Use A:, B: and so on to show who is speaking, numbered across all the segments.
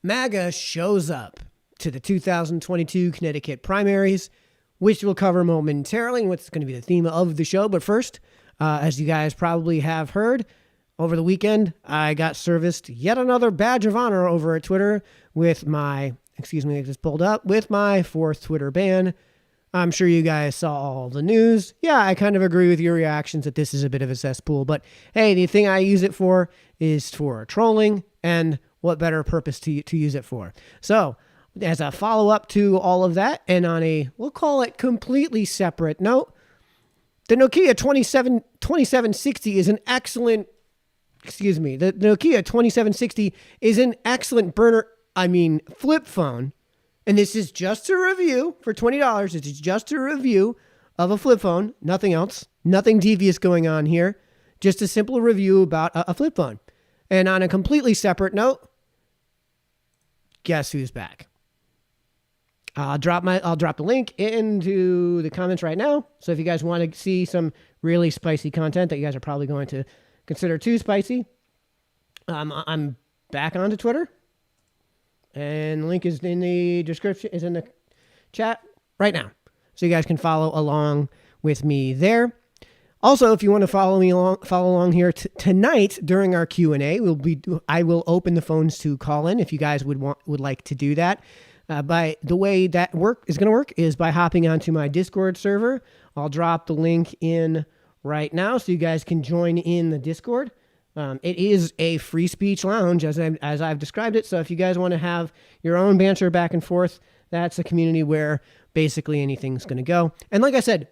A: MAGA shows up to the 2022 Connecticut primaries, which we'll cover momentarily and what's going to be the theme of the show. But first, as you guys probably have heard, over the weekend, I got serviced yet another badge of honor over at Twitter with my, I just pulled up, with my 4th Twitter ban. I'm sure you guys saw all the news. Yeah, I kind of agree with your reactions that this is a bit of a cesspool. But hey, the thing I use it for is for trolling, and what better purpose to use it for? So, as a follow-up to all of that, and on a, we'll call it completely separate note, the Nokia 2760 is an excellent, the Nokia 2760 is an excellent flip phone. And this is just a review for $20. It's just a review of a flip phone, nothing else, nothing devious going on here. Just a simple review about a flip phone. And on a completely separate note, guess who's back? I'll drop the link into the comments right now. So if you guys want to see some really spicy content that you guys are probably going to consider too spicy, I'm back onto Twitter. And the link is in the description, is in the chat right now. So you guys can follow along with me there. Also, if you want to follow along here tonight during our Q&A, I will open the phones to call in if you guys would like to do that. By the way that is going to work is by hopping onto my Discord server. I'll drop the link in right now so you guys can join in the Discord. It is a free speech lounge as I've described it. So if you guys want to have your own banter back and forth, that's a community where basically anything's going to go. And like I said,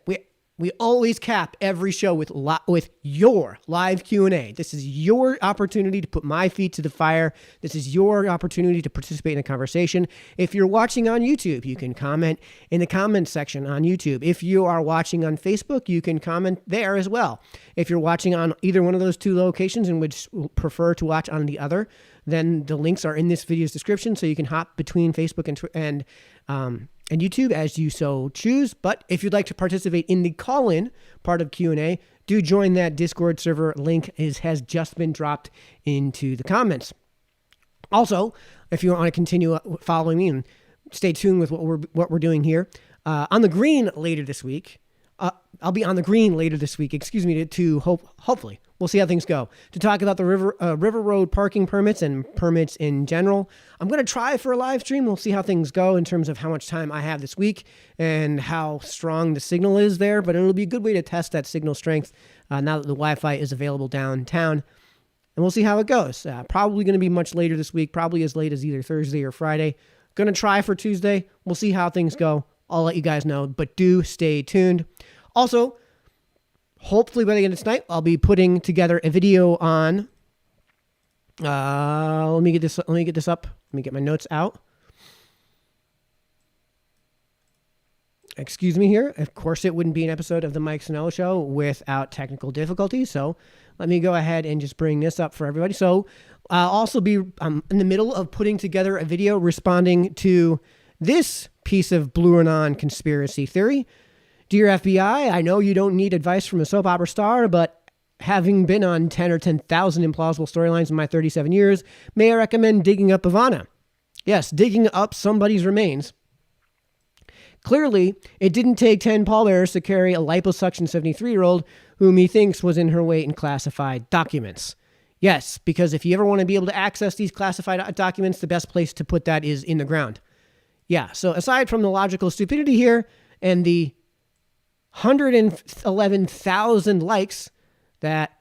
A: we always cap every show with your live Q&A. This is your opportunity to put my feet to the fire. This is your opportunity to participate in the conversation. If you're watching on YouTube, you can comment in the comments section on YouTube. If you are watching on Facebook, you can comment there as well. If you're watching on either one of those two locations and would prefer to watch on the other, then the links are in this video's description, so you can hop between Facebook and YouTube as you so choose. But if you'd like to participate in the call-in part of Q&A, do join that Discord server. Link has just been dropped into the comments. Also, if you want to continue following me and stay tuned with what we're doing here, on the green later this week, I'll be on the green later this week, to hopefully, we'll see how things go, to talk about the River Road parking permits and permits in general. I'm going to try for a live stream. We'll see how things go in terms of how much time I have this week and how strong the signal is there, but it'll be a good way to test that signal strength now that the Wi-Fi is available downtown. And we'll see how it goes. Probably going to be much later this week, probably as late as either Thursday or Friday. Going to try for Tuesday. We'll see how things go. I'll let you guys know, but do stay tuned. Also, hopefully by the end of tonight, I'll be putting together a video on, let me get this up. Let me get my notes out. Excuse me here. Of course, it wouldn't be an episode of the Mike Sennello Show without technical difficulties. So let me go ahead and just bring this up for everybody. So I'll also be in the middle of putting together a video responding to this piece of Blue Anon conspiracy theory. Dear FBI, I know you don't need advice from a soap opera star, but having been on 10 or 10,000 implausible storylines in my 37 years, may I recommend digging up Ivana? Yes, digging up somebody's remains. Clearly, it didn't take 10 pallbearers to carry a liposuction 73-year-old whom he thinks was in her weight in classified documents. Yes, because if you ever want to be able to access these classified documents, the best place to put that is in the ground. Yeah, so aside from the logical stupidity here and the 111,000 likes that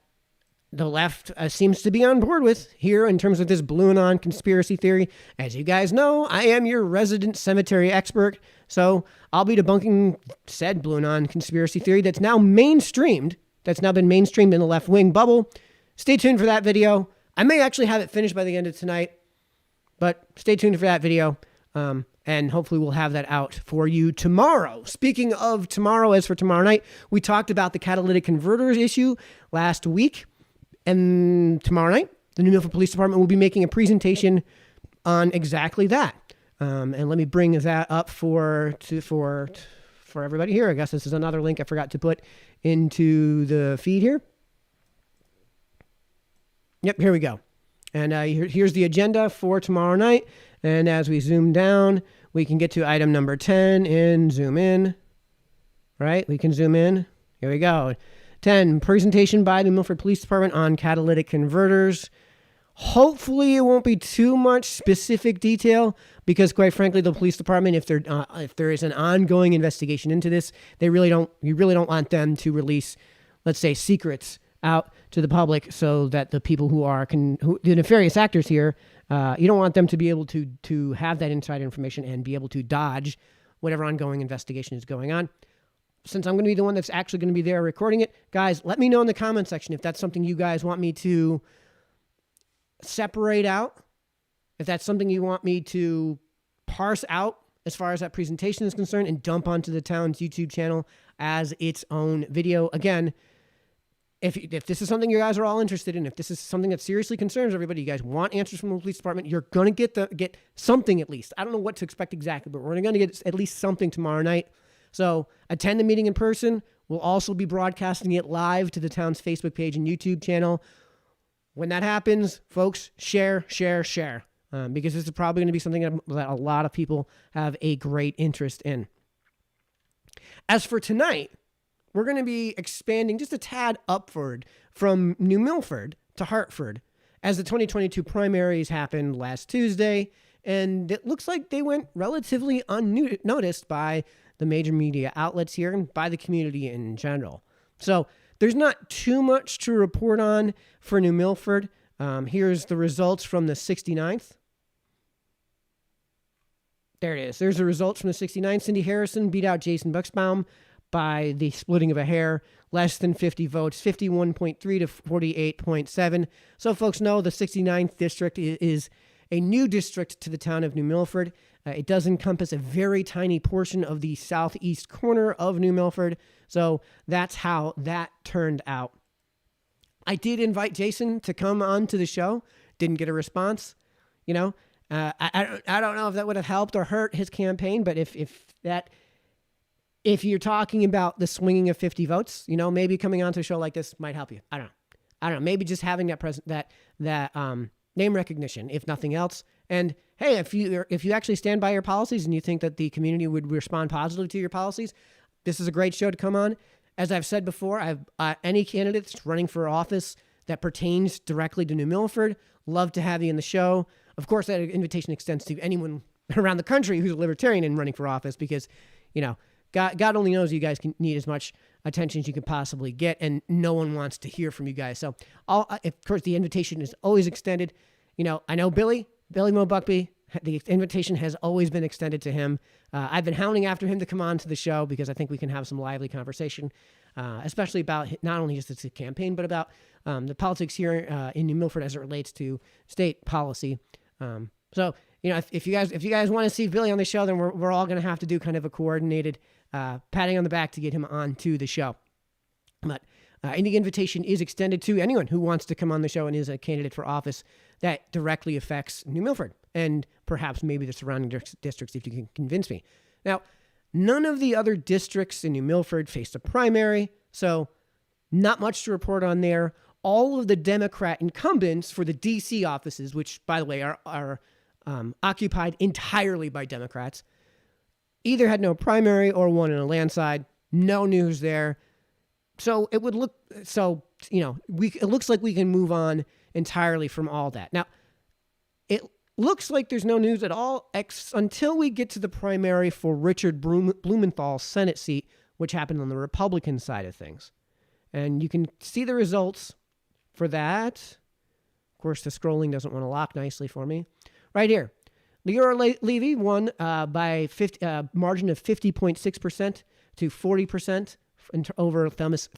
A: the left seems to be on board with here in terms of this Blue Anon conspiracy theory. As you guys know, I am your resident cemetery expert, so I'll be debunking said Blue Anon conspiracy theory that's now been mainstreamed in the left-wing bubble. Stay tuned for that video. I may actually have it finished by the end of tonight, but stay tuned for that video. And hopefully we'll have that out for you tomorrow. Speaking of tomorrow, as for tomorrow night, we talked about the catalytic converters issue last week. And tomorrow night, the New Milford Police Department will be making a presentation on exactly that. And let me bring that up for everybody here. I guess this is another link I forgot to put into the feed here. Yep, here we go. And here's the agenda for tomorrow night. And as we zoom down, we can get to item number 10 and zoom in. Right? We can zoom in. Here we go. 10, presentation by the Milford Police Department on catalytic converters. Hopefully it won't be too much specific detail because, quite frankly, the police department, if there is an ongoing investigation into this, you really don't want them to release, let's say, secrets out to the public so that the people the nefarious actors here, you don't want them to be able to have that inside information and be able to dodge whatever ongoing investigation is going on. Since I'm going to be the one that's actually going to be there recording it, guys, let me know in the comment section if that's something you guys want me to separate out, if that's something you want me to parse out as far as that presentation is concerned and dump onto the town's YouTube channel as its own video. Again, if this is something you guys are all interested in, if this is something that seriously concerns everybody, you guys want answers from the police department, you're going to get something at least. I don't know what to expect exactly, but we're going to get at least something tomorrow night. So attend the meeting in person. We'll also be broadcasting it live to the town's Facebook page and YouTube channel. When that happens, folks, share, because this is probably going to be something that a lot of people have a great interest in. As for tonight, we're going to be expanding just a tad upward from New Milford to Hartford as the 2022 primaries happened last Tuesday, and it looks like they went relatively unnoticed by the major media outlets here and by the community in general. So there's not too much to report on for New Milford. Here's the results from the 69th. There it is. There's the results from the 69th. Cindy Harrison beat out Jason Buxbaum by the splitting of a hair, less than 50 votes, 51.3 to 48.7. So folks know the 69th district is a new district to the town of New Milford. It does encompass a very tiny portion of the southeast corner of New Milford. So that's how that turned out. I did invite Jason to come on to the show. Didn't get a response. I don't know if that would have helped or hurt his campaign, but if you're talking about the swinging of 50 votes, maybe coming onto a show like this might help you. I don't know. Maybe just having that name recognition, if nothing else. And hey, if you actually stand by your policies and you think that the community would respond positively to your policies, this is a great show to come on. As I've said before, any candidates running for office that pertains directly to New Milford, love to have you in the show. Of course, that invitation extends to anyone around the country who's a libertarian and running for office because, God only knows you guys can need as much attention as you could possibly get, and no one wants to hear from you guys. So, of course, the invitation is always extended. I know Billy Mo Buckby, the invitation has always been extended to him. I've been hounding after him to come on to the show because I think we can have some lively conversation, especially about not only just the campaign, but about the politics here in New Milford as it relates to state policy. So, if you guys want to see Billy on the show, then we're all going to have to do kind of a coordinated patting on the back to get him on to the show. But any invitation is extended to anyone who wants to come on the show and is a candidate for office that directly affects New Milford and perhaps maybe the surrounding districts if you can convince me. Now, none of the other districts in New Milford faced a primary, so not much to report on there. All of the Democrat incumbents for the D.C. offices, which, by the way, are occupied entirely by Democrats, either had no primary or won in a landslide. No news there. So it looks like we can move on entirely from all that. Now, it looks like there's no news at all until we get to the primary for Richard Blumenthal's Senate seat, which happened on the Republican side of things. And you can see the results for that. Of course, the scrolling doesn't want to lock nicely for me. Right here. Leora Levy won by margin of 50.6% to 40% over Themis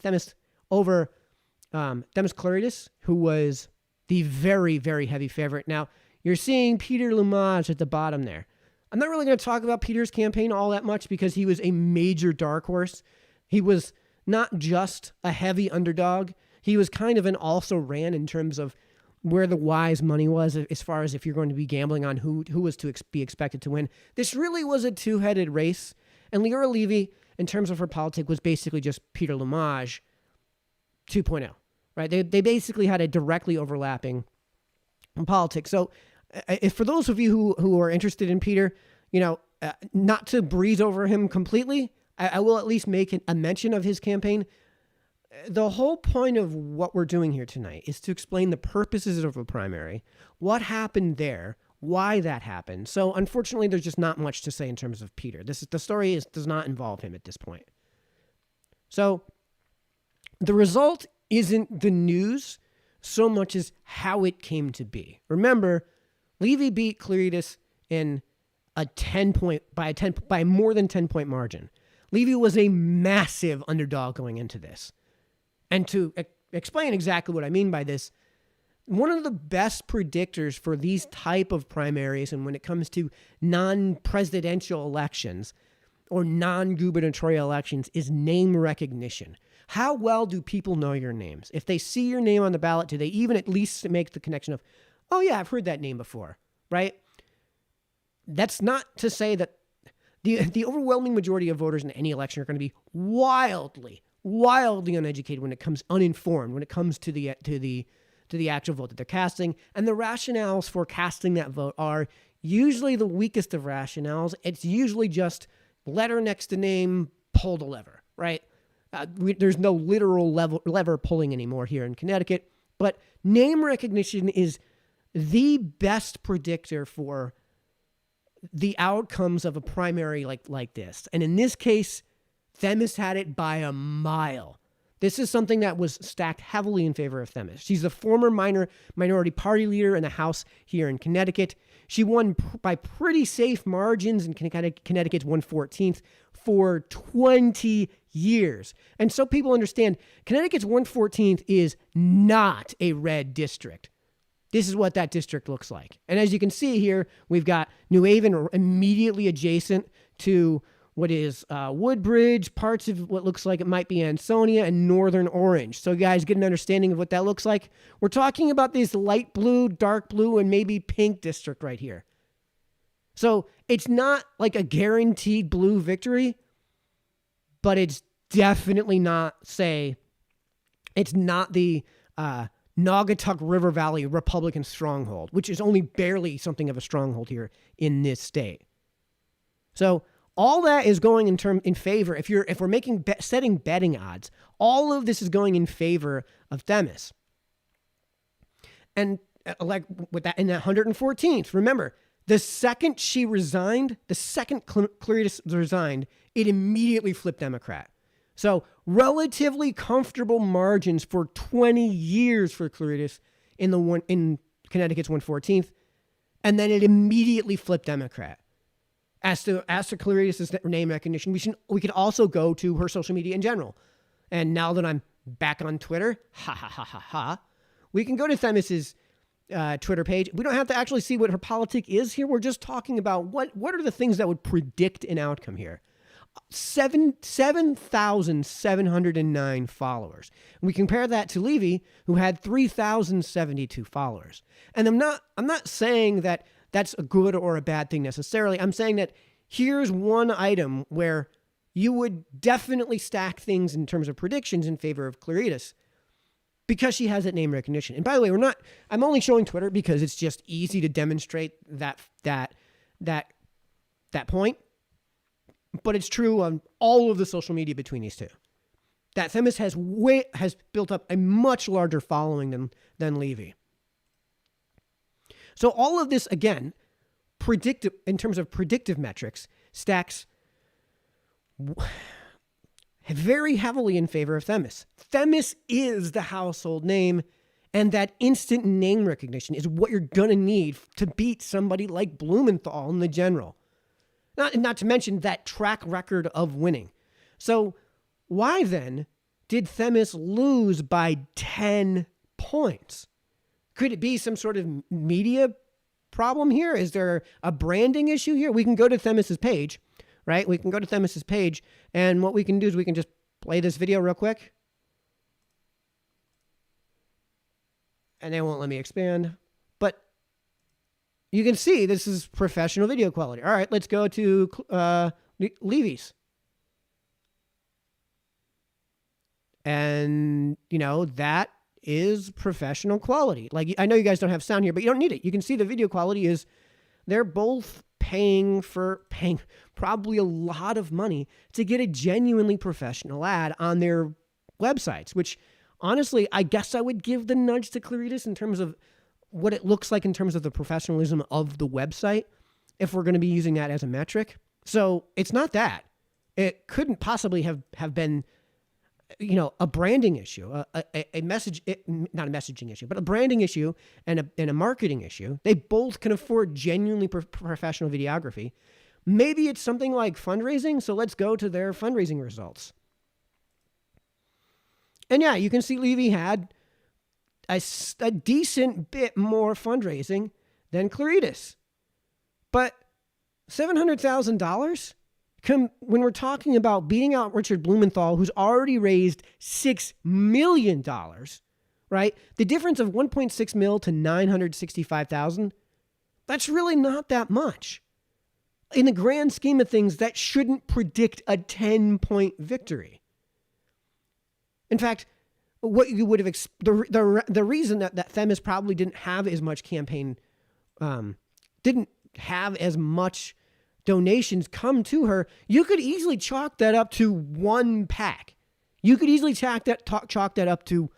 A: Claridis, who was the very, very heavy favorite. Now, you're seeing Peter Lumage at the bottom there. I'm not really going to talk about Peter's campaign all that much because he was a major dark horse. He was not just a heavy underdog. He was kind of an also-ran in terms of where the wise money was as far as if you're going to be gambling on who was to be expected to win. This really was a two-headed race. And Leora Levy, in terms of her politics, was basically just Peter Lumage 2.0, right? They basically had a directly overlapping politics. So If for those of you who are interested in Peter, not to breeze over him completely, I will at least make a mention of his campaign. The whole point of what we're doing here tonight is to explain the purposes of a primary, what happened there, why that happened. So unfortunately, there's just not much to say in terms of Peter. The story does not involve him at this point. So the result isn't the news so much as how it came to be. Remember, Levy beat Clerides in by more than 10-point margin. Levy was a massive underdog going into this. And to explain exactly what I mean by this, one of the best predictors for these type of primaries and when it comes to non-presidential elections or non-gubernatorial elections is name recognition. How well do people know your names? If they see your name on the ballot, do they even at least make the connection of, oh yeah, I've heard that name before, right? That's not to say that the overwhelming majority of voters in any election are going to be wildly uneducated uninformed when it comes to the actual vote that they're casting, and the rationales for casting that vote are usually the weakest of rationales. It's usually just letter next to name, pull the lever, right? There's no literal lever pulling anymore here in Connecticut, but name recognition is the best predictor for the outcomes of a primary like this. And in this case, Themis had it by a mile. This is something that was stacked heavily in favor of Themis. She's the former minority party leader in the House here in Connecticut. She won by pretty safe margins in Connecticut's 114th for 20 years. And so people understand, Connecticut's 114th is not a red district. This is what that district looks like. And as you can see here, we've got New Haven immediately adjacent to what is Woodbridge, parts of what looks like it might be Ansonia, and Northern Orange. So you guys get an understanding of what that looks like. We're talking about this light blue, dark blue, and maybe pink district right here. So it's not like a guaranteed blue victory, but it's definitely not, it's not the Naugatuck River Valley Republican stronghold, which is only barely something of a stronghold here in this state. So all that is going in favor. If we're setting betting odds, all of this is going in favor of Themis. And like with that in that 114th, remember, the second she resigned, the second Clerides resigned, it immediately flipped Democrat. So relatively comfortable margins for 20 years for Clerides in Connecticut's 114th, and then it immediately flipped Democrat. As to Clerides' name recognition, we could also go to her social media in general. And now that I'm back on Twitter, we can go to Themis's Twitter page. We don't have to actually see what her politic is here. We're just talking about what are the things that would predict an outcome here. 7,709 followers. And we compare that to Levy, who had 3,072 followers. And I'm not saying that that's a good or a bad thing necessarily. I'm saying that here's one item where you would definitely stack things in terms of predictions in favor of Clerides because she has that name recognition. And by the way, I'm only showing Twitter because it's just easy to demonstrate that point. But it's true on all of the social media between these two. That Themis has built up a much larger following than Levy. So all of this, again, in terms of predictive metrics, stacks very heavily in favor of Themis. Themis is the household name, and that instant name recognition is what you're going to need to beat somebody like Blumenthal in the general. Not to mention that track record of winning. So why then did Themis lose by 10 points? Could it be some sort of media problem here? Is there a branding issue here? We can go to Themis's page, right? We can go to Themis's page, and what we can do is we can just play this video real quick. And they won't let me expand. But you can see this is professional video quality. All right, let's go to Levy's. And, that is professional quality. Like, I know you guys don't have sound here, but you don't need it. You can see the video quality is, they're both paying probably a lot of money to get a genuinely professional ad on their websites, which honestly, I guess I would give the nudge to Claritas in terms of what it looks like in terms of the professionalism of the website, if we're going to be using that as a metric. So it's not that. It couldn't possibly have been, a branding issue, a message, not a messaging issue, but a branding issue and a marketing issue. They both can afford genuinely professional videography. Maybe it's something like fundraising. So let's go to their fundraising results. And yeah, you can see Levy had a decent bit more fundraising than Claritas. But $700,000? When we're talking about beating out Richard Blumenthal, who's already raised $6 million, right? The difference of 1.6 mil to 965,000, that's really not that much. In the grand scheme of things, that shouldn't predict a 10-point victory. In fact, what you would have the reason that Themis probably didn't have as much campaign, didn't have as much donations come to her, you could easily chalk that up to one PAC. You could easily chalk that up to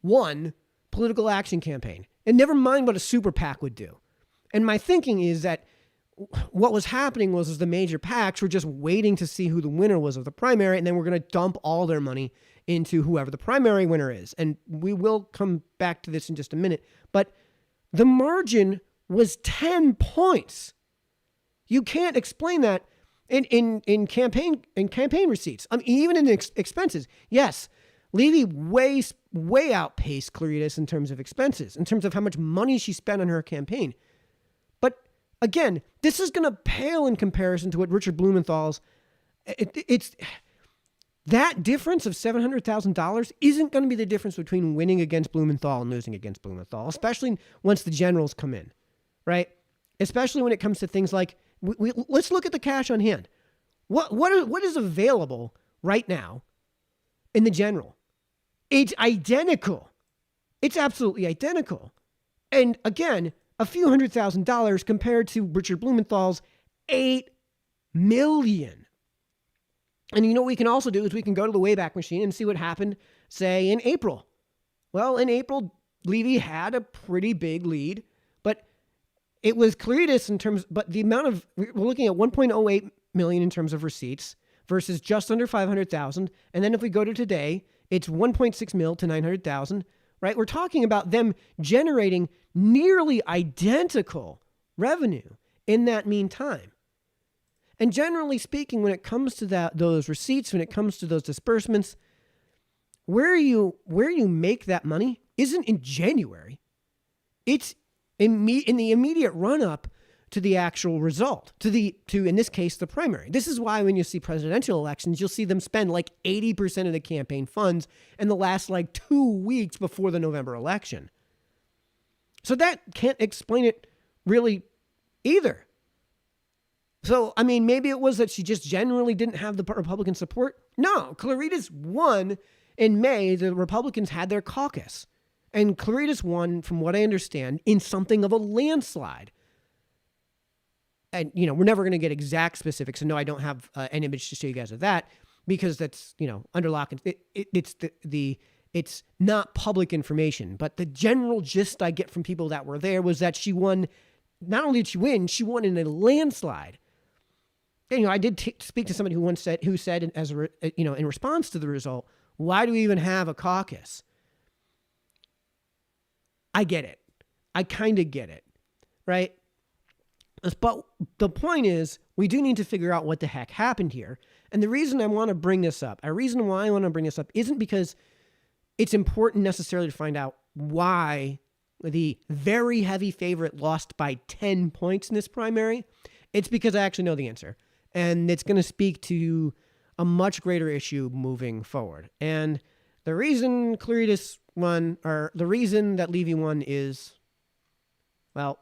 A: one political action campaign, and never mind what a super PAC would do. And my thinking is that what was happening was the major PACs were just waiting to see who the winner was of the primary, and then we're going to dump all their money into whoever the primary winner is. And we will come back to this in just a minute. But the margin was 10 points. You can't explain that in campaign receipts. I mean, even in expenses. Yes, Levy way outpaced Claritas in terms of expenses, in terms of how much money she spent on her campaign. But again, this is going to pale in comparison to what Richard Blumenthal's. It's that difference of $700,000 isn't going to be the difference between winning against Blumenthal and losing against Blumenthal, especially once the generals come in, right? Especially when it comes to things like, let's look at the cash on hand. What is available right now in the general? It's identical. It's absolutely identical. And again, a few $100,000 compared to Richard Blumenthal's $8 million. And what we can also do is we can go to the Wayback Machine and see what happened, say, in April. Well, in April, Levy had a pretty big lead, but it was Claritas but the amount of, we're looking at 1.08 million in terms of receipts versus just under 500,000. And then if we go to today, it's 1.6 mil to 900,000, right? We're talking about them generating nearly identical revenue in that meantime. And generally speaking, when it comes to those receipts, when it comes to those disbursements, where you make that money isn't in January. It's in the immediate run-up to the actual result, to in this case, the primary. This is why when you see presidential elections, you'll see them spend like 80% of the campaign funds in the last 2 weeks before the November election. So that can't explain it really either. So, I mean, maybe it was that she just generally didn't have the Republican support. No, Claritas won in May. The Republicans had their caucus. And Claritas won, from what I understand, in something of a landslide. And, we're never going to get exact specifics. And no, I don't have an image to show you guys of that because that's, under lock. It's not public information. But the general gist I get from people that were there was that she won. Not only did she win, she won in a landslide. And, I did speak to somebody who said in response to the result, why do we even have a caucus? I get it. I kind of get it, right? But the point is, we do need to figure out what the heck happened here. And the reason I want to bring this up, isn't because it's important necessarily to find out why the very heavy favorite lost by 10 points in this primary. It's because I actually know the answer. And it's going to speak to a much greater issue moving forward. And the reason Claritas won, or the reason that Levy won is, well,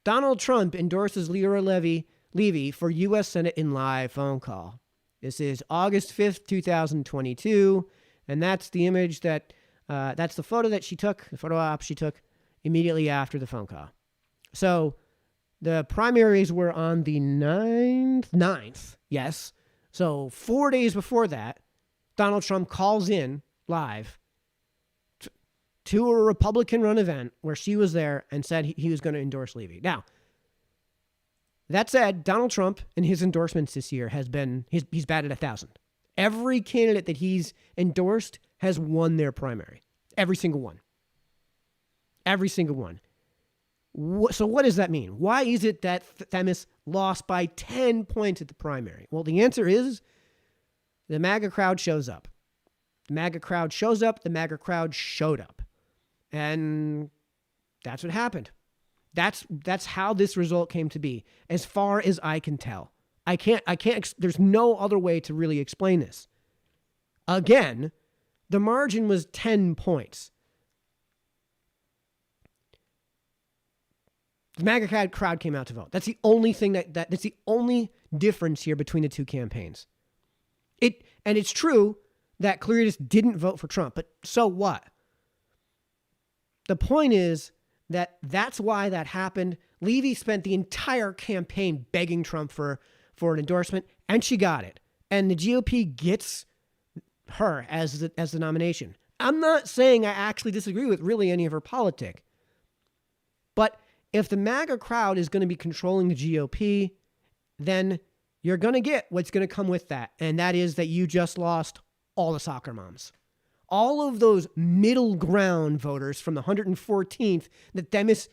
A: Donald Trump endorses Leora Levy for U.S. Senate in live phone call. This is August 5th, 2022, and that's the image that That's the photo that she took, the photo op she took immediately after the phone call. So the primaries were on the 9th, yes. So 4 days before that, Donald Trump calls in live to a Republican-run event where she was there and said he was going to endorse Levy. Now, that said, Donald Trump and his endorsements this year he's batted 1,000. Every candidate that he's endorsed has won their primary. Every single one. Every single one. So what does that mean? Why is it that Themis lost by 10 points at the primary? Well, the answer is the MAGA crowd shows up. The MAGA crowd shows up. The MAGA crowd showed up. And that's what happened. That's how this result came to be, as far as I can tell. I can't, there's no other way to really explain this. Again, the margin was 10 points. The MAGA crowd came out to vote. That's the only thing that's the only difference here between the two campaigns. And it's true that Claritas didn't vote for Trump, but so what? The point is that's why that happened. Levy spent the entire campaign begging Trump for an endorsement, and she got it. And the GOP gets her as the nomination. I'm not saying I actually disagree with really any of her politic, but if the MAGA crowd is going to be controlling the GOP, then you're going to get what's going to come with that, and that is that you just lost all the soccer moms. All of those middle ground voters from the 114th that Themis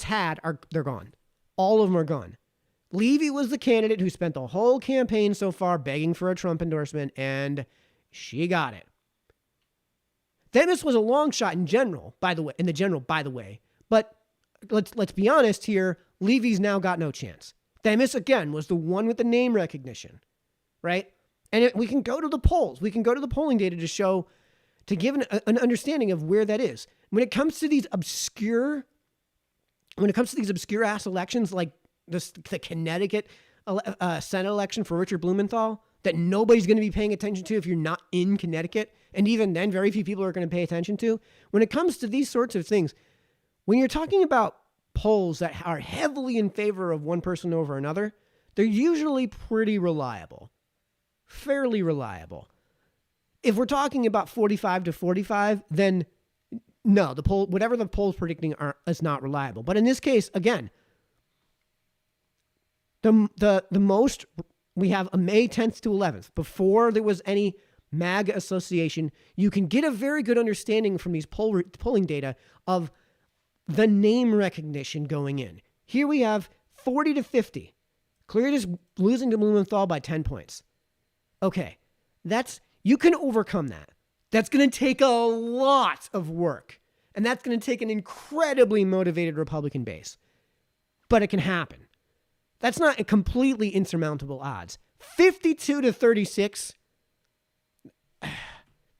A: had, they're gone. All of them are gone. Levy was the candidate who spent the whole campaign so far begging for a Trump endorsement, and she got it. Themis was a long shot in general, by the way. But let's be honest here, Levy's now got no chance. Themis, again, was the one with the name recognition, right? And we can go to the polls. We can go to the polling data to give an understanding of where that is. When it comes to these obscure ass elections like the Connecticut Senate election for Richard Blumenthal that nobody's going to be paying attention to if you're not in Connecticut, and even then very few people are going to pay attention to. When it comes to these sorts of things, when you're talking about polls that are heavily in favor of one person over another, they're usually pretty reliable, fairly reliable. If we're talking about 45 to 45, then no, whatever the poll's predicting is not reliable. But in this case, again, the most, we have a May 10th to 11th. Before there was any MAGA association, you can get a very good understanding from these polling data of the name recognition going in. Here we have 40 to 50. Claritas losing to Blumenthal by 10 points. Okay, you can overcome that. That's going to take a lot of work, and that's going to take an incredibly motivated Republican base. But it can happen. That's not a completely insurmountable odds. 52 to 36,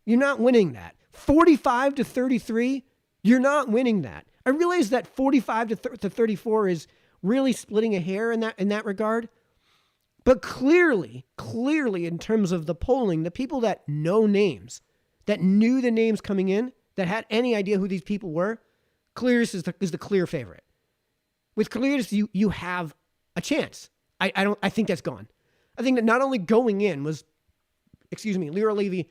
A: you're not winning that. 45 to 33, you're not winning that. I realize that 45 to 34 is really splitting a hair in that regard. But clearly, in terms of the polling, the people that know names, that knew the names coming in, that had any idea who these people were, Claritas is the clear favorite. With Claritas, you have a chance. I think that's gone. I think that not only going in was, Lyra Levy,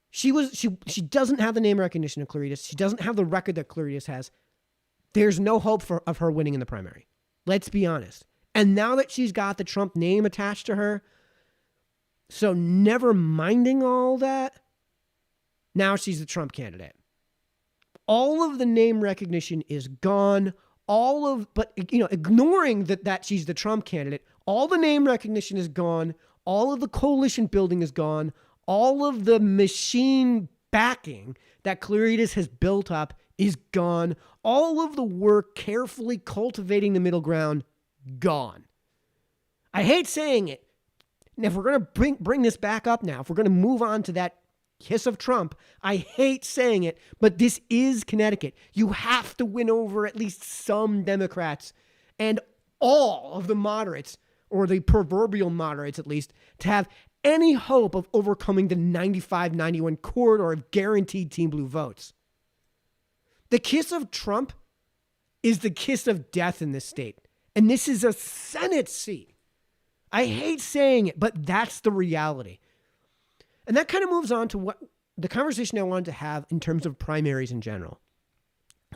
A: she doesn't have the name recognition of Claritas. She doesn't have the record that Claritas has. There's no hope of her winning in the primary. Let's be honest. And now that she's got the Trump name attached to her, so never minding all that, now she's the Trump candidate. All of the name recognition is gone. Ignoring that she's the Trump candidate, all the name recognition is gone. All of the coalition building is gone. All of the machine backing that Claritas has built up is gone. All of the work carefully cultivating the middle ground, gone. I hate saying it. And if we're going to bring this back up now, if we're going to move on to that kiss of Trump, I hate saying it, but this is Connecticut. You have to win over at least some Democrats and all of the moderates, or the proverbial moderates at least, to have any hope of overcoming the 95-91 corridor of guaranteed Team Blue votes. The kiss of Trump is the kiss of death in this state. And this is a Senate seat. I hate saying it, but that's the reality. And that kind of moves on to what the conversation I wanted to have in terms of primaries in general.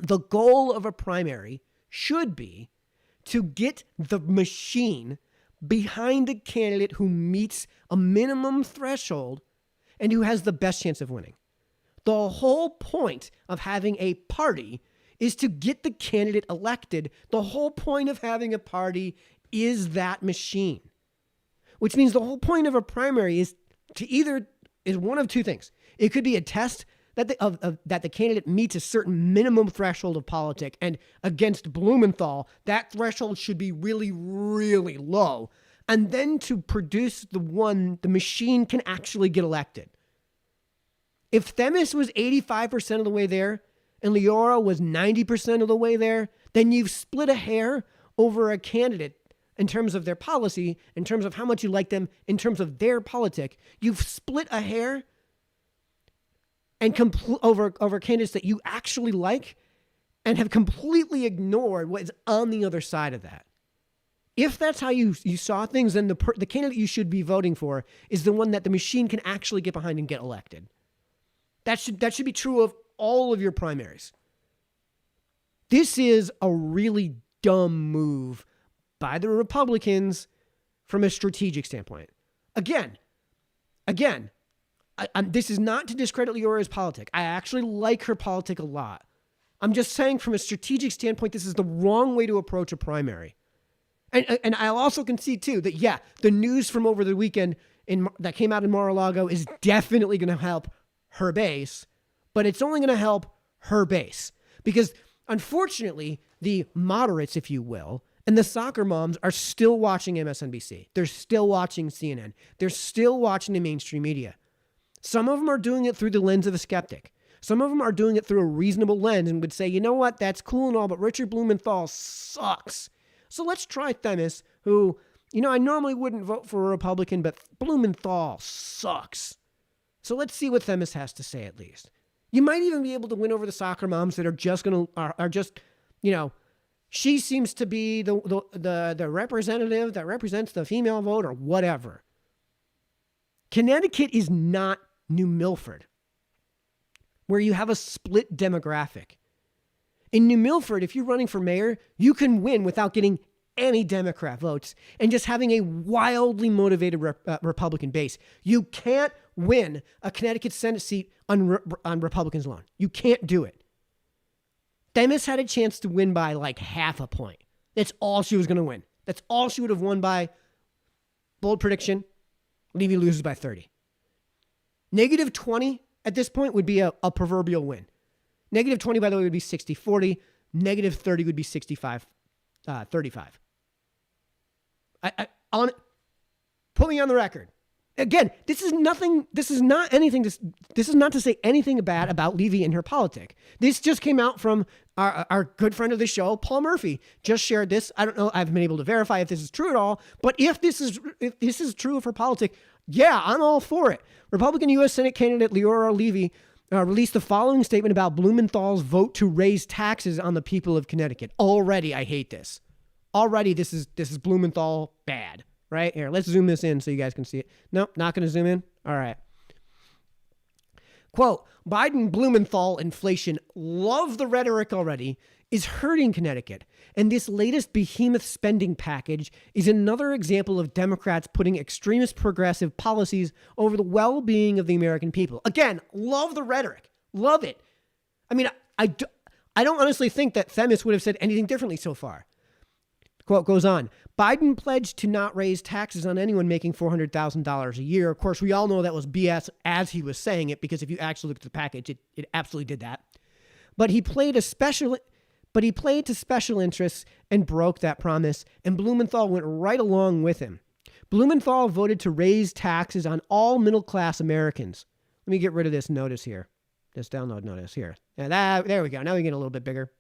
A: The goal of a primary should be to get the machine behind a candidate who meets a minimum threshold and who has the best chance of winning. The whole point of having a party is to get the candidate elected. The whole point of having a party is that machine, which means the whole point of a primary is one of two things. It could be a test that the candidate meets a certain minimum threshold of politic, and against Blumenthal, that threshold should be really, really low. And then to produce the one the machine can actually get elected. If Themis was 85% of the way there and Leora was 90% of the way there, then you've split a hair over a candidate in terms of their policy, in terms of how much you like them, in terms of their politic. You've split a hair and over candidates that you actually like and have completely ignored what is on the other side of that. If that's how you saw things, then the candidate you should be voting for is the one that the machine can actually get behind and get elected. That should be true of all of your primaries. This is a really dumb move by the Republicans from a strategic standpoint. Again, this is not to discredit Leora's politic. I actually like her politic a lot. I'm just saying from a strategic standpoint, this is the wrong way to approach a primary. And I'll also concede too that, yeah, the news from over the weekend that came out in Mar-a-Lago is definitely going to help her base, but it's only going to help her base because unfortunately the moderates, if you will, and the soccer moms are still watching MSNBC. They're still watching CNN. They're still watching the mainstream media. Some of them are doing it through the lens of a skeptic. Some of them are doing it through a reasonable lens and would say, you know what, that's cool and all, but Richard Blumenthal sucks. So let's try Themis, who, I normally wouldn't vote for a Republican, but Blumenthal sucks. So let's see what Themis has to say at least. You might even be able to win over the soccer moms that are just, she seems to be the representative that represents the female vote or whatever. Connecticut is not New Milford, where you have a split demographic. In New Milford, if you're running for mayor, you can win without getting any Democrat votes and just having a wildly motivated Republican base. You can't win a Connecticut Senate seat on Republicans alone. You can't do it. Themis had a chance to win by like half a point. That's all she was going to win. That's all she would have won by. Bold prediction, Levy loses by 30. Negative 20 at this point would be a proverbial win. Negative 20, by the way, would be 60-40. Negative 30 would be 65-35. Put me on the record. Again, this is not to say anything bad about Levy and her politic. This just came out from our good friend of the show, Paul Murphy, just shared this. I don't know. I haven't been able to verify if this is true at all, but if this is true of her politic, yeah, I'm all for it. Republican U.S. Senate candidate Leora Levy released the following statement about Blumenthal's vote to raise taxes on the people of Connecticut. Already, I hate this. Already, this is Blumenthal bad. Right here, let's zoom this in so you guys can see it. Nope, not going to zoom in. All right. Quote, Biden Blumenthal inflation, love the rhetoric already, is hurting Connecticut. And this latest behemoth spending package is another example of Democrats putting extremist progressive policies over the well-being of the American people. Again, love the rhetoric. Love it. I mean, I don't honestly think that Themis would have said anything differently so far. Quote goes on, Biden pledged to not raise taxes on anyone making $400,000 a year. Of course, we all know that was BS as he was saying it, because if you actually look at the package, it absolutely did that. But he played to special interests and broke that promise, and Blumenthal went right along with him. Blumenthal voted to raise taxes on all middle-class Americans. Let me get rid of this notice here. This download notice here. There we go. Now we get a little bit bigger.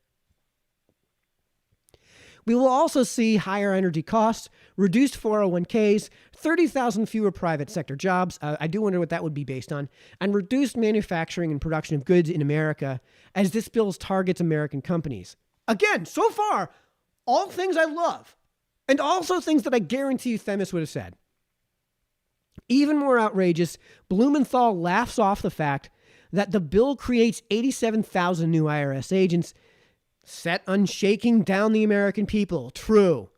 A: We will also see higher energy costs, reduced 401ks, 30,000 fewer private sector jobs. I do wonder what that would be based on, and reduced manufacturing and production of goods in America as this bill targets American companies. Again, so far, all things I love, and also things that I guarantee you Themis would have said. Even more outrageous, Blumenthal laughs off the fact that the bill creates 87,000 new IRS agents set on shaking down the American people. True.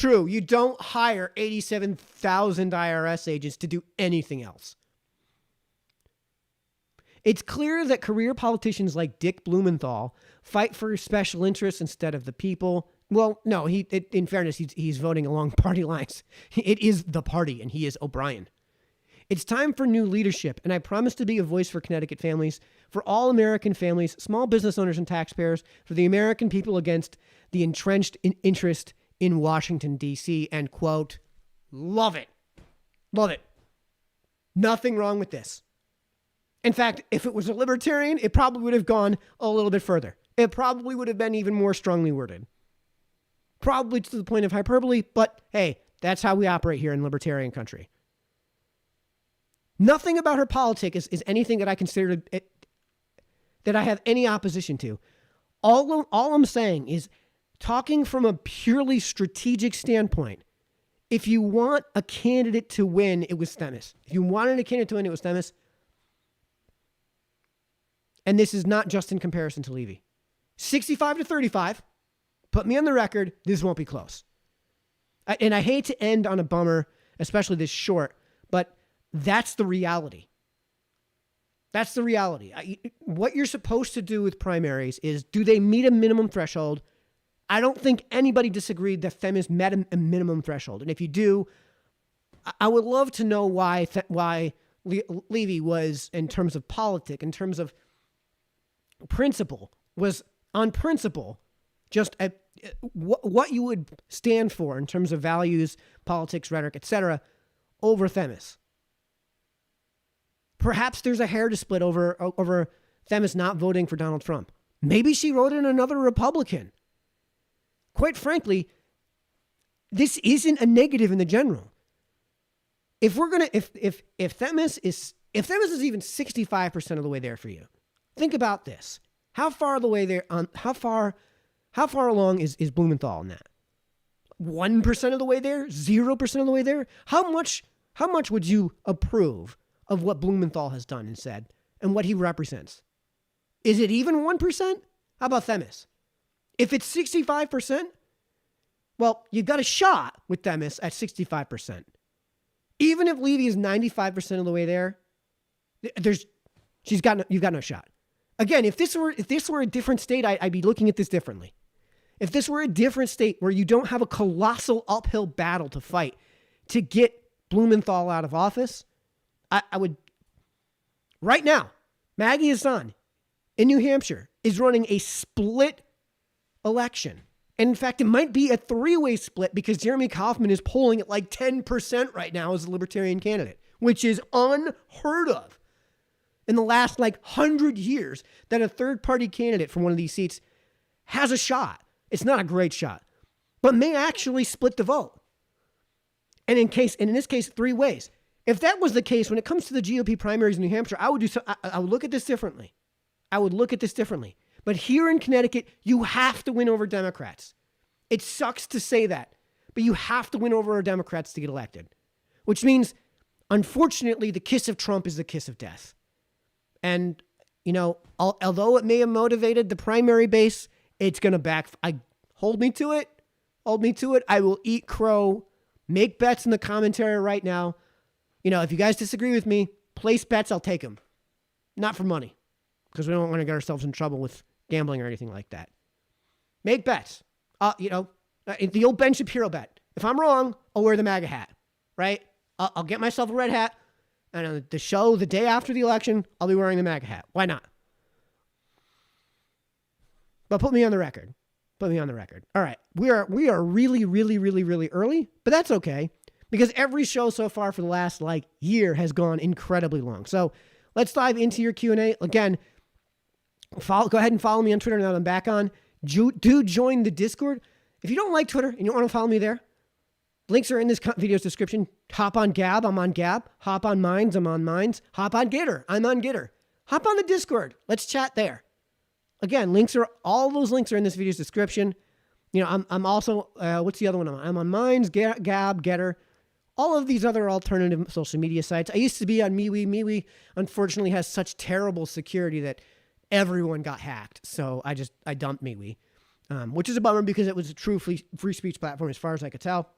A: You don't hire 87,000 IRS agents to do anything else. It's clear that career politicians like Dick Blumenthal fight for special interests instead of the people. Well, no, in fairness, he's voting along party lines. It is the party, and he is O'Brien. It's time for new leadership, and I promise to be a voice for Connecticut families, for all American families, small business owners and taxpayers, for the American people against the entrenched interest in Washington, D.C., and quote, love it. Love it. Nothing wrong with this. In fact, if it was a libertarian, it probably would have gone a little bit further. It probably would have been even more strongly worded. Probably to the point of hyperbole, but hey, that's how we operate here in libertarian country. Nothing about her politics is anything that I consider that I have any opposition to. All I'm saying is, talking from a purely strategic standpoint, if you want a candidate to win, it was Themis. If you wanted a candidate to win, it was Themis. And this is not just in comparison to Levy. 65 to 35. Put me on the record. This won't be close. And I hate to end on a bummer, especially this short, but that's the reality. That's the reality. What you're supposed to do with primaries is, do they meet a minimum threshold? I don't think anybody disagreed that Themis met a minimum threshold. And if you do, I would love to know why Levy was, in terms of politic, in terms of principle, was on principle just what you would stand for in terms of values, politics, rhetoric, etc., over Themis. Perhaps there's a hair to split over Themis not voting for Donald Trump. Maybe she wrote in another Republican. Quite frankly, this isn't a negative in the general. If Themis is even 65% of the way there for you, think about this. How far along is Blumenthal in that? 1% of the way there? 0% of the way there? How much would you approve of what Blumenthal has done and said and what he represents? Is it even 1%? How about Themis? If it's 65%, well, you've got a shot with Themis at 65%. Even if Levy is 95% of the way there, you've got no shot. Again, if this were a different state, I'd be looking at this differently. If this were a different state where you don't have a colossal uphill battle to fight to get Blumenthal out of office, I would, right now, Maggie Hassan in New Hampshire is running a split election. And in fact, it might be a three-way split because Jeremy Kauffman is polling at like 10% right now as a libertarian candidate, which is unheard of in the last 100 years that a third-party candidate from one of these seats has a shot. It's not a great shot, but may actually split the vote. And in this case, three ways. If that was the case, when it comes to the GOP primaries in New Hampshire, I would look at this differently. But here in Connecticut, you have to win over Democrats. It sucks to say that, but you have to win over our Democrats to get elected, which means, unfortunately, the kiss of Trump is the kiss of death. And, although it may have motivated the primary base, it's going to hold me to it. I will eat crow, make bets in the commentary right now. If you guys disagree with me, place bets, I'll take them. Not for money, because we don't want to get ourselves in trouble with gambling or anything like that. Make bets. The old Ben Shapiro bet. If I'm wrong, I'll wear the MAGA hat, right? I'll get myself a red hat, and on the show the day after the election, I'll be wearing the MAGA hat. Why not? But put me on the record. All right. We are really, really, really, really early, but that's okay, because every show so far for the last year has gone incredibly long. So let's dive into your Q&A. Again, go ahead and follow me on Twitter now that I'm back on. Do join the Discord. If you don't like Twitter and you don't want to follow me there, links are in this video's description. Hop on Gab, I'm on Gab. Hop on Minds, I'm on Minds. Hop on Gitter, I'm on Gitter. Hop on the Discord. Let's chat there. Again, all those links are in this video's description. You know, I'm also, what's the other one? I'm on Minds, Gab, Getter, all of these other alternative social media sites. I used to be on MeWe. MeWe, unfortunately, has such terrible security that everyone got hacked. So I dumped MeWe, which is a bummer because it was a true free speech platform as far as I could tell.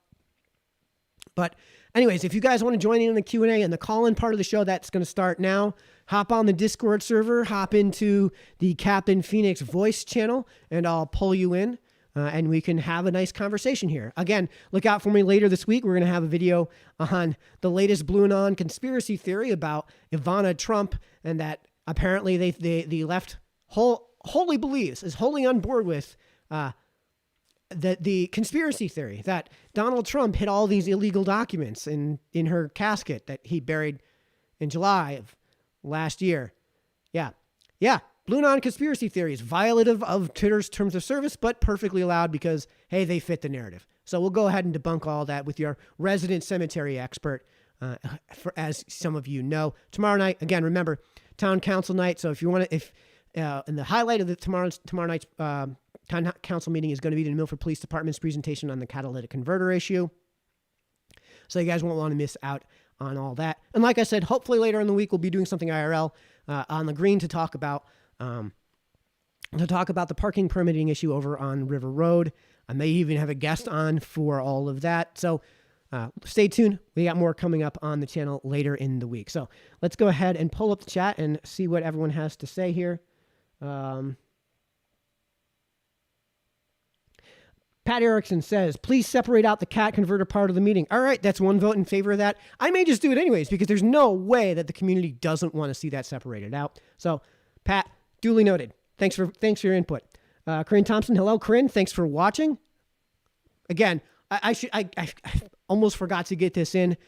A: But anyways, if you guys want to join in the Q&A and the call-in part of the show, that's going to start now. Hop on the Discord server, hop into the Captain Phoenix voice channel, and I'll pull you in, and we can have a nice conversation here. Again, look out for me later this week. We're going to have a video on the latest Blue Anon conspiracy theory about Ivana Trump, and that apparently the left wholly believes, is wholly on board with the conspiracy theory that Donald Trump hid all these illegal documents in her casket that he buried in July of last year. Yeah. Blue Anon conspiracy theory is violative of Twitter's terms of service, but perfectly allowed because, hey, they fit the narrative. So we'll go ahead and debunk all that with your resident cemetery expert, as some of you know. Tomorrow night, again, remember, town council night. So if you want to, and the highlight of the tomorrow night's town council meeting is going to be the Milford Police Department's presentation on the catalytic converter issue. So you guys won't want to miss out on all that. And like I said, hopefully later in the week, we'll be doing something IRL on the green to talk about the parking permitting issue over on River Road. I may even have a guest on for all of that. So stay tuned. We got more coming up on the channel later in the week. So let's go ahead and pull up the chat and see what everyone has to say here. Pat Erickson says, please separate out the cat converter part of the meeting. All right, that's one vote in favor of that. I may just do it anyways because there's no way that the community doesn't want to see that separated out. So, Pat, duly noted. Thanks for your input. Corinne Thompson, hello, Corinne. Thanks for watching. Again, I almost forgot to get this in.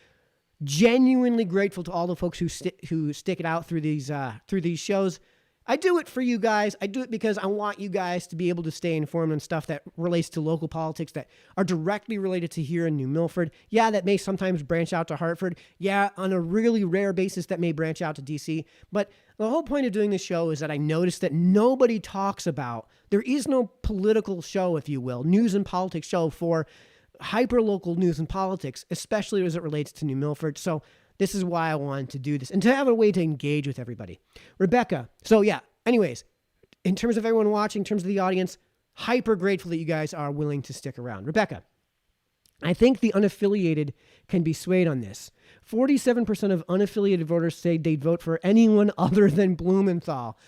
A: Genuinely grateful to all the folks who stick it out through these shows. I do it for you guys. I do it because I want you guys to be able to stay informed on stuff that relates to local politics that are directly related to here in New Milford. Yeah, that may sometimes branch out to Hartford. Yeah, on a really rare basis, that may branch out to DC. But the whole point of doing this show is that I noticed that nobody talks about, there is no political show, if you will, news and politics show for hyper-local news and politics, especially as it relates to New Milford. So this is why I wanted to do this and to have a way to engage with everybody. Rebecca. So yeah, anyways, in terms of everyone watching, in terms of the audience, hyper grateful that you guys are willing to stick around. Rebecca. I think the unaffiliated can be swayed on this. 47% of unaffiliated voters say they'd vote for anyone other than Blumenthal.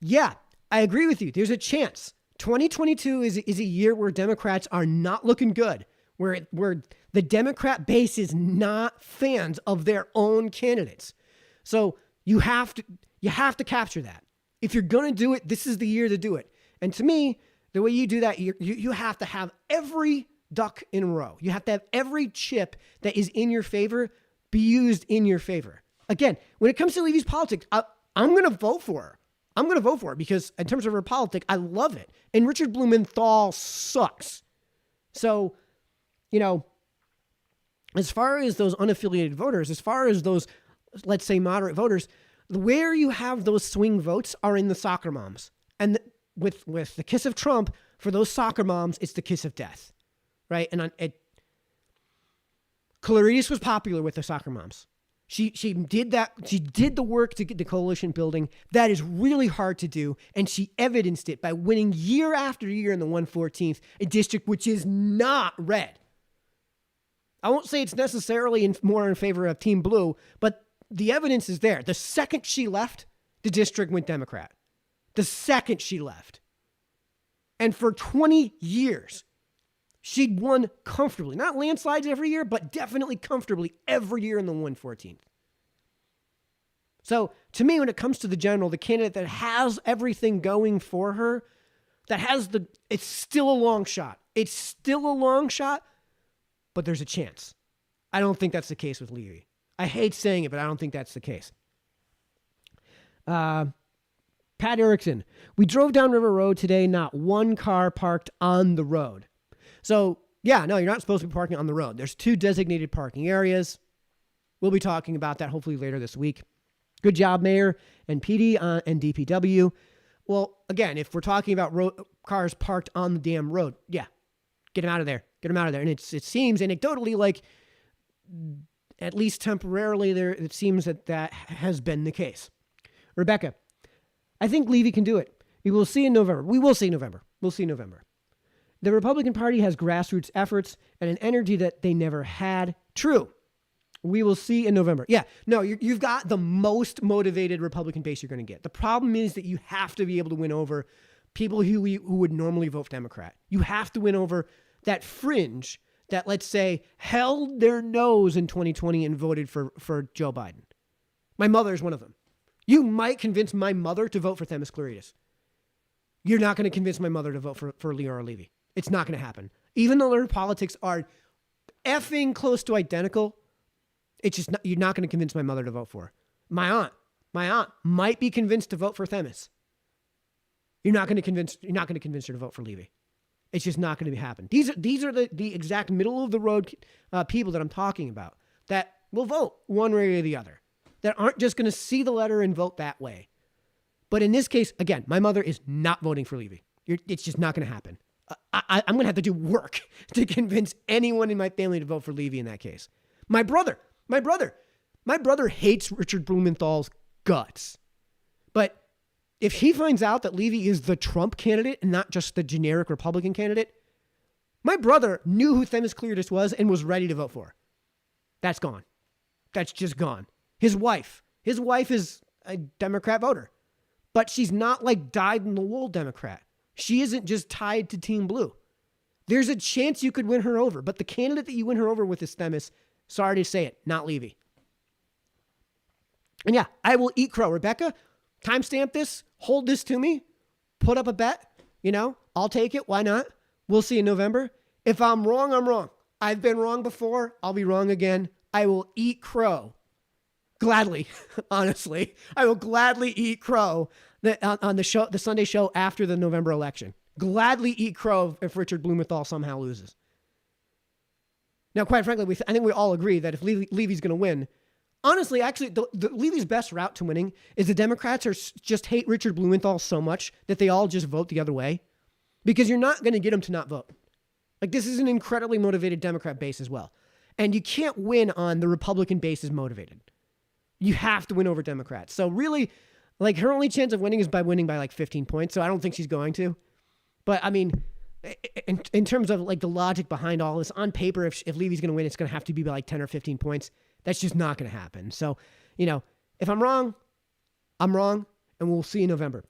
A: Yeah, I agree with you. There's a chance. 2022 is a year where Democrats are not looking good. Where the Democrat base is not fans of their own candidates. So you have to capture that. If you're going to do it, this is the year to do it. And to me, the way you do that, you have to have every duck in a row. You have to have every chip that is in your favor be used in your favor. Again, when it comes to Levy's politics, I'm going to vote for her. I'm going to vote for her because in terms of her politics, I love it. And Richard Blumenthal sucks. So, you know, as far as those unaffiliated voters, as far as those, let's say, moderate voters, where you have those swing votes are in the soccer moms. And with the kiss of Trump, for those soccer moms, it's the kiss of death, right? And Clarice was popular with the soccer moms. She did that. She did the work to get the coalition building. That is really hard to do. And she evidenced it by winning year after year in the 114th, a district which is not red. I won't say it's necessarily more in favor of Team Blue, but the evidence is there. The second she left, the district went Democrat. The second she left. And for 20 years, she'd won comfortably. Not landslides every year, but definitely comfortably every year in the 114th. So to me, when it comes to the general, the candidate that has everything going for her, it's still a long shot. It's still a long shot, but there's a chance. I don't think that's the case with Levy. I hate saying it, but I don't think that's the case. Pat Erickson, we drove down River Road today, not one car parked on the road. So, yeah, no, you're not supposed to be parking on the road. There's 2 designated parking areas. We'll be talking about that hopefully later this week. Good job, Mayor and PD and DPW. Well, again, if we're talking about cars parked on the damn road, yeah, get them out of there. Get them out of there. And it seems anecdotally like, at least temporarily, it seems that has been the case. Rebecca, I think Levy can do it. We will see in November. We'll see November. The Republican Party has grassroots efforts and an energy that they never had. True. We will see in November. Yeah, no, you've got the most motivated Republican base you're going to get. The problem is that you have to be able to win over people who would normally vote Democrat. You have to win over that fringe that, let's say, held their nose in 2020 and voted for Joe Biden. My mother is one of them. You might convince my mother to vote for Themis Klarides. You're not going to convince my mother to vote for Leora Levy. It's not going to happen. Even though their politics are effing close to identical, it's just not, you're not going to convince my mother to vote for her. My aunt might be convinced to vote for Themis. You're not going to convince her to vote for Levy. It's just not going to happen. These are the exact middle of the road people that I'm talking about that will vote one way or the other, that aren't just going to see the letter and vote that way. But in this case, again, my mother is not voting for Levy. It's just not going to happen. I'm going to have to do work to convince anyone in my family to vote for Levy in that case. My brother hates Richard Blumenthal's guts. But if he finds out that Levy is the Trump candidate and not just the generic Republican candidate, my brother knew who Themis Klarides was and was ready to vote for her. That's gone. That's just gone. His wife is a Democrat voter, but she's not like dyed-in-the-wool Democrat. She isn't just tied to Team Blue. There's a chance you could win her over, but the candidate that you win her over with is Themis. Sorry to say it, not Levy. And yeah, I will eat crow. Rebecca, timestamp this, hold this to me, put up a bet. I'll take it. Why not? We'll see in November. If I'm wrong, I'm wrong. I've been wrong before. I'll be wrong again. I will eat crow. Gladly, honestly. I will gladly eat crow on the show, the Sunday show after the November election. Gladly eat crow if Richard Blumenthal somehow loses. Now, quite frankly, I think we all agree that if Levy's going to win, honestly, actually, the Levy's best route to winning is the Democrats just hate Richard Blumenthal so much that they all just vote the other way, because you're not going to get them to not vote. Like, this is an incredibly motivated Democrat base as well. And you can't win on the Republican base is motivated. You have to win over Democrats. So really, like, her only chance of winning is by winning by like 15 points. So I don't think she's going to. But I mean, in terms of like the logic behind all this, on paper, if Levy's going to win, it's going to have to be by like 10 or 15 points. That's just not going to happen. So, if I'm wrong, I'm wrong, and we'll see in November.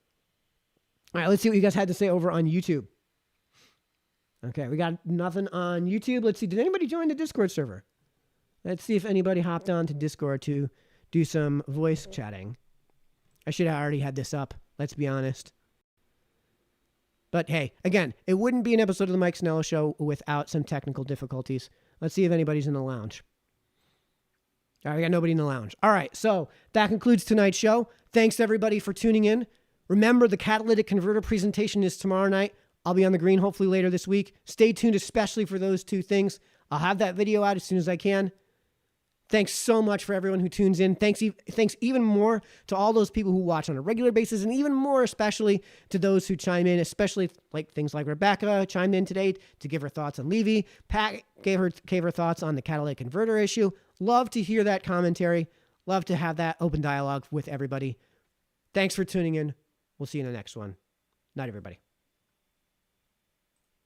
A: All right, let's see what you guys had to say over on YouTube. Okay, we got nothing on YouTube. Let's see. Did anybody join the Discord server? Let's see if anybody hopped on to Discord to do some voice chatting. I should have already had this up. Let's be honest. But hey, again, it wouldn't be an episode of the Mike Sennello Show without some technical difficulties. Let's see if anybody's in the lounge. All right, we got nobody in the lounge. All right, so that concludes tonight's show. Thanks to everybody for tuning in. Remember, the catalytic converter presentation is tomorrow night. I'll be on the green hopefully later this week. Stay tuned, especially for those 2 things. I'll have that video out as soon as I can. Thanks so much for everyone who tunes in. Thanks even more to all those people who watch on a regular basis, and even more especially to those who chime in, especially like things like Rebecca chimed in today to give her thoughts on Levy. Pat gave her thoughts on the catalytic converter issue. Love to hear that commentary. Love to have that open dialogue with everybody. Thanks for tuning in. We'll see you in the next one. Night, everybody.